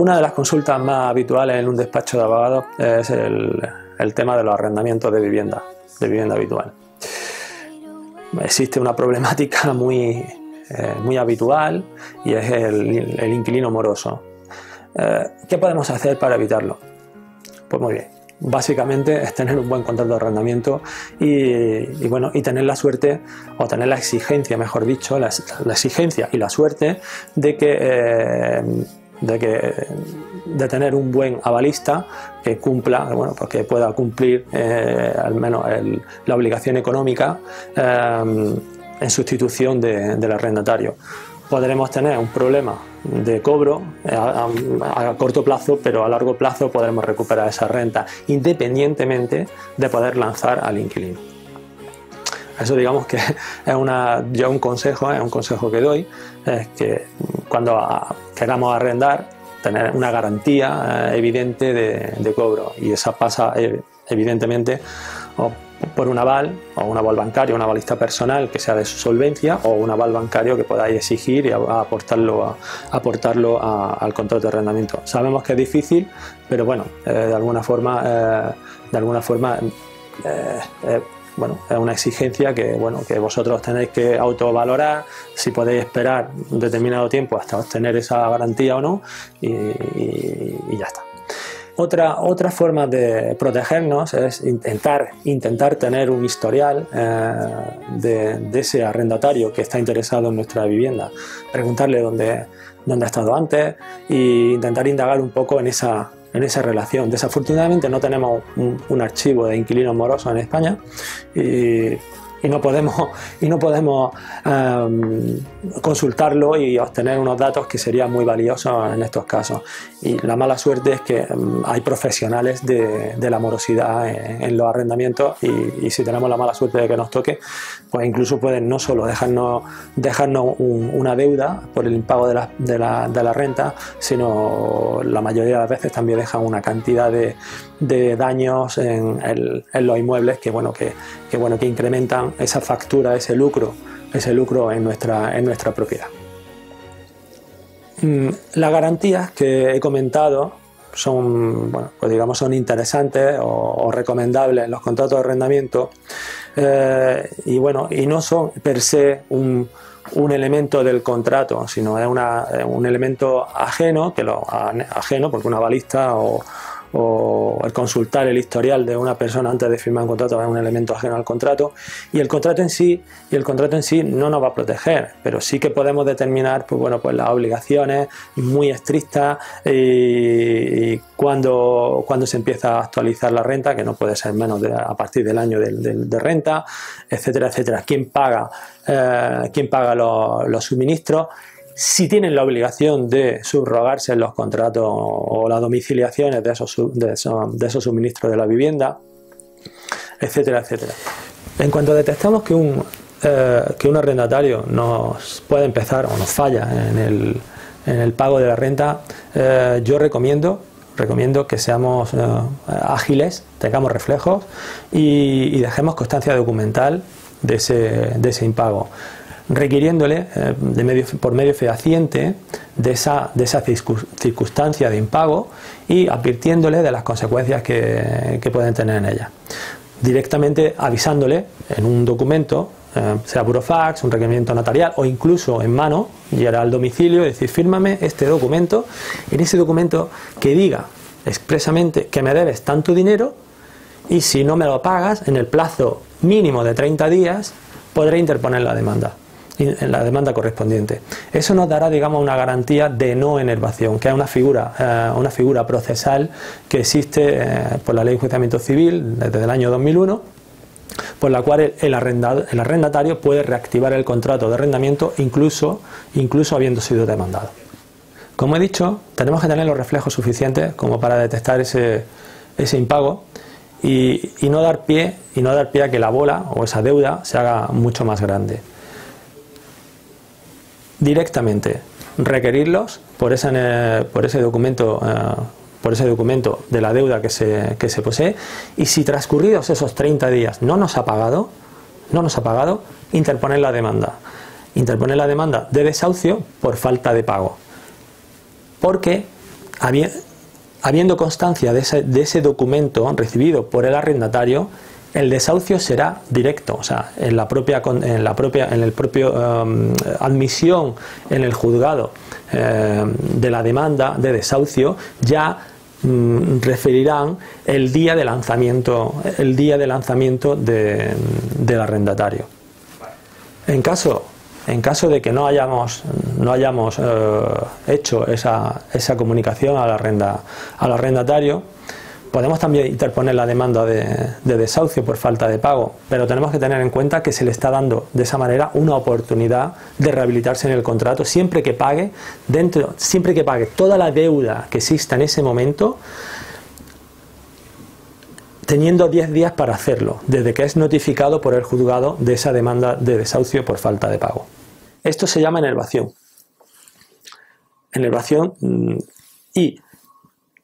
Una de las consultas más habituales en un despacho de abogados es el tema de los arrendamientos de vivienda habitual. Existe una problemática muy habitual y es el inquilino moroso. ¿Qué podemos hacer para evitarlo? Pues muy bien. Básicamente es tener un buen contrato de arrendamiento y tener la suerte, o tener la exigencia, mejor dicho, la exigencia y la suerte de tener un buen avalista que cumpla, porque pueda cumplir al menos la obligación económica en sustitución del arrendatario. Podremos tener un problema de cobro a corto plazo, pero a largo plazo podremos recuperar esa renta independientemente de poder lanzar al inquilino. Eso, digamos que es un consejo que doy, es que cuando queramos arrendar, tener una garantía evidente de cobro, y esa pasa evidentemente por un aval, o un aval bancario, un avalista personal que sea de su solvencia, o un aval bancario que podáis exigir y aportarlo al contrato de arrendamiento. Sabemos que es difícil, pero bueno, de alguna forma es una exigencia que vosotros tenéis que autovalorar si podéis esperar un determinado tiempo hasta obtener esa garantía o no, y ya está. Otra forma de protegernos es intentar tener un historial de ese arrendatario que está interesado en nuestra vivienda, preguntarle dónde ha estado antes e intentar indagar un poco en esa relación. Desafortunadamente no tenemos un archivo de inquilinos morosos en España y no podemos consultarlo y obtener unos datos que serían muy valiosos en estos casos. Y la mala suerte es que hay profesionales de la morosidad en los arrendamientos, y si tenemos la mala suerte de que nos toque, pues incluso pueden no solo dejarnos una deuda por el impago de la renta, sino la mayoría de las veces también dejan una cantidad de daños en los inmuebles que incrementan esa factura, ese lucro en nuestra propiedad. Las garantías que he comentado son interesantes o recomendables en los contratos de arrendamiento, y no son per se un elemento del contrato, sino es un elemento ajeno porque un avalista o el consultar el historial de una persona antes de firmar un contrato es un elemento ajeno al contrato, y el contrato en sí no nos va a proteger, pero sí que podemos determinar las obligaciones muy estrictas, y cuando se empieza a actualizar la renta, que no puede ser menos a partir del año de renta, etcétera, etcétera. ¿Quién paga los suministros? Si tienen la obligación de subrogarse en los contratos o las domiciliaciones de esos suministros de la vivienda, etcétera, etcétera. En cuanto detectamos que un arrendatario nos puede empezar o nos falla en el pago de la renta, yo recomiendo que seamos ágiles, tengamos reflejos y dejemos constancia documental de ese impago, requiriéndole por medio fehaciente de esa circunstancia de impago y advirtiéndole de las consecuencias que pueden tener en ella, directamente avisándole en un documento, sea burofax, un requerimiento notarial o incluso en mano, llegar al domicilio y decir: fírmame este documento, en ese documento que diga expresamente que me debes tanto dinero, y si no me lo pagas en el plazo mínimo de 30 días podré interponer la demanda correspondiente. Eso nos dará, una garantía de no enervación, que es una figura procesal que existe por la Ley de Enjuiciamiento Civil desde el año 2001, por la cual el arrendatario puede reactivar el contrato de arrendamiento incluso habiendo sido demandado. Como he dicho, tenemos que tener los reflejos suficientes como para detectar ese impago y no dar pie a que la bola o esa deuda se haga mucho más grande. Directamente requerirlos por ese documento de la deuda que se posee, y si transcurridos esos 30 días no nos ha pagado, interponer la demanda de desahucio por falta de pago, porque habiendo constancia de ese documento recibido por el arrendatario, el desahucio será directo, o sea, en el propio admisión en el juzgado de la demanda de desahucio ya referirán el día de lanzamiento del arrendatario. En caso de que no hayamos hecho esa comunicación al arrendatario, podemos también interponer la demanda de desahucio por falta de pago, pero tenemos que tener en cuenta que se le está dando de esa manera una oportunidad de rehabilitarse en el contrato siempre que pague toda la deuda que exista en ese momento, teniendo 10 días para hacerlo, desde que es notificado por el juzgado de esa demanda de desahucio por falta de pago. Esto se llama enervación. Y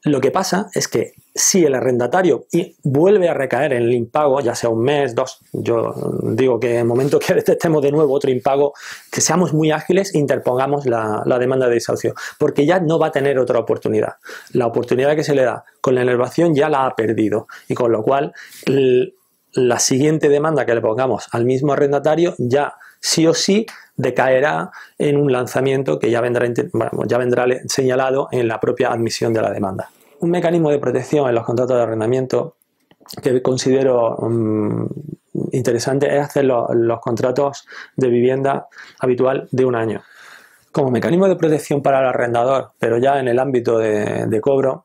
lo que pasa es que si el arrendatario vuelve a recaer en el impago, ya sea un mes, 2, yo digo que en el momento que detectemos de nuevo otro impago, que seamos muy ágiles e interpongamos la demanda de desahucio, porque ya no va a tener otra oportunidad. La oportunidad que se le da con la enervación ya la ha perdido, y con lo cual la siguiente demanda que le pongamos al mismo arrendatario ya sí o sí decaerá en un lanzamiento que ya vendrá señalado en la propia admisión de la demanda. Un mecanismo de protección en los contratos de arrendamiento que considero interesante es hacer los contratos de vivienda habitual de 1 año. Como mecanismo de protección para el arrendador, pero ya en el ámbito de cobro,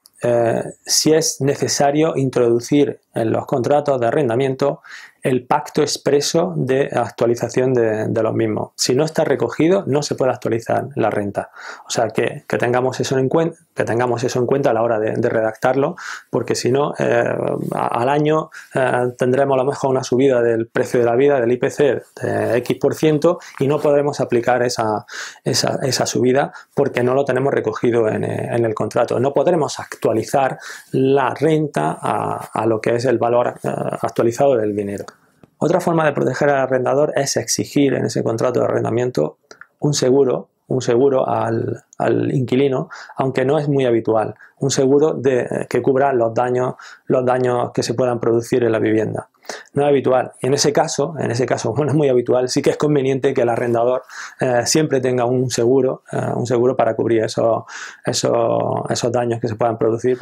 si es necesario introducir en los contratos de arrendamiento el pacto expreso de actualización de los mismos. Si no está recogido, no se puede actualizar la renta. O sea, que tengamos eso en cuenta, a la hora de redactarlo, porque si no, al año tendremos a lo mejor una subida del precio de la vida, del IPC, de X%, y no podremos aplicar esa subida porque no lo tenemos recogido en el contrato. No podremos actualizar la renta a lo que es el valor actualizado del dinero. Otra forma de proteger al arrendador es exigir en ese contrato de arrendamiento un seguro al inquilino, aunque no es muy habitual, un seguro que cubra los daños que se puedan producir en la vivienda. No es habitual, y en ese caso, como no es muy habitual, sí que es conveniente que el arrendador siempre tenga un seguro para cubrir esos daños que se puedan producir.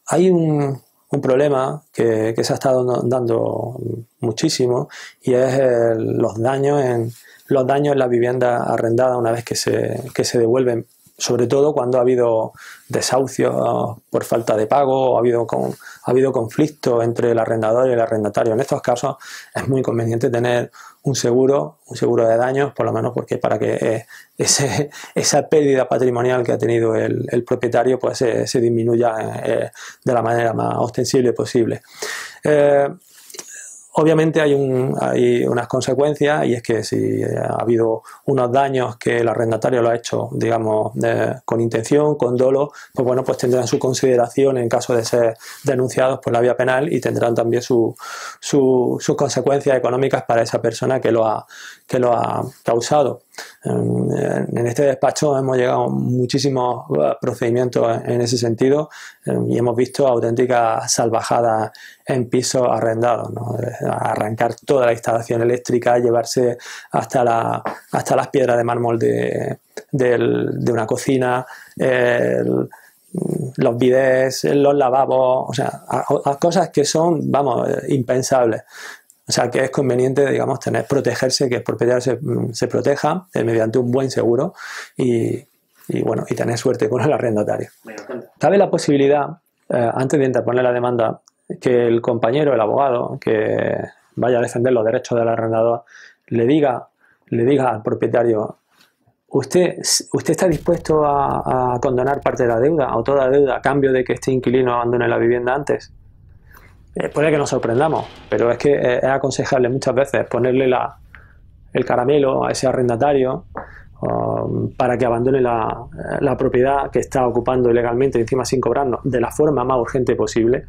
Hay un problema que se ha estado dando muchísimo, y es los daños en la vivienda arrendada una vez que se devuelven, sobre todo cuando ha habido desahucios por falta de pago o ha habido conflicto entre el arrendador y el arrendatario. En estos casos es muy conveniente tener un seguro de daños, por lo menos para que esa pérdida patrimonial que ha tenido el propietario pues se disminuya de la manera más ostensible posible. Obviamente hay unas consecuencias, y es que si ha habido unos daños que el arrendatario lo ha hecho, digamos, con intención, con dolo, pues bueno, pues tendrán su consideración en caso de ser denunciados por la vía penal, y tendrán también sus consecuencias económicas para esa persona que lo ha causado. En este despacho hemos llegado a muchísimos procedimientos en ese sentido, y hemos visto auténticas salvajadas en pisos arrendados, ¿no? Arrancar toda la instalación eléctrica, llevarse hasta las piedras de mármol de una cocina, los bidés, los lavabos, o sea, cosas que son, vamos, impensables. O sea, que es conveniente, digamos, protegerse, que el propietario se proteja mediante un buen seguro y tener suerte con el arrendatario. Cabe la posibilidad, antes de interponer la demanda, que el compañero, el abogado, que vaya a defender los derechos del arrendador, le diga al propietario: ¿Usted está dispuesto a condonar parte de la deuda o toda la deuda a cambio de que este inquilino abandone la vivienda antes? Puede que nos sorprendamos, pero es que es aconsejable muchas veces ponerle el caramelo a ese arrendatario para que abandone la propiedad que está ocupando ilegalmente, encima sin cobrarnos, de la forma más urgente posible.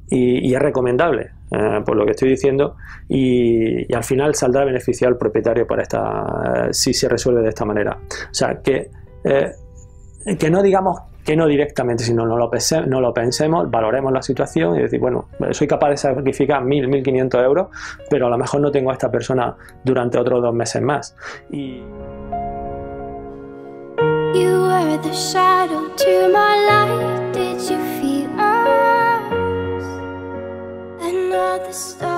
Y es recomendable, por lo que estoy diciendo, y al final saldrá beneficiado el propietario si se resuelve de esta manera. O sea, que que no digamos que no directamente, sino no lo pensemos, valoremos la situación y decir, bueno, soy capaz de sacrificar 1.000, 1.500 euros, pero a lo mejor no tengo a esta persona durante otros 2 meses más. Y... You were the shadow to my light. Did you feel us? Another star.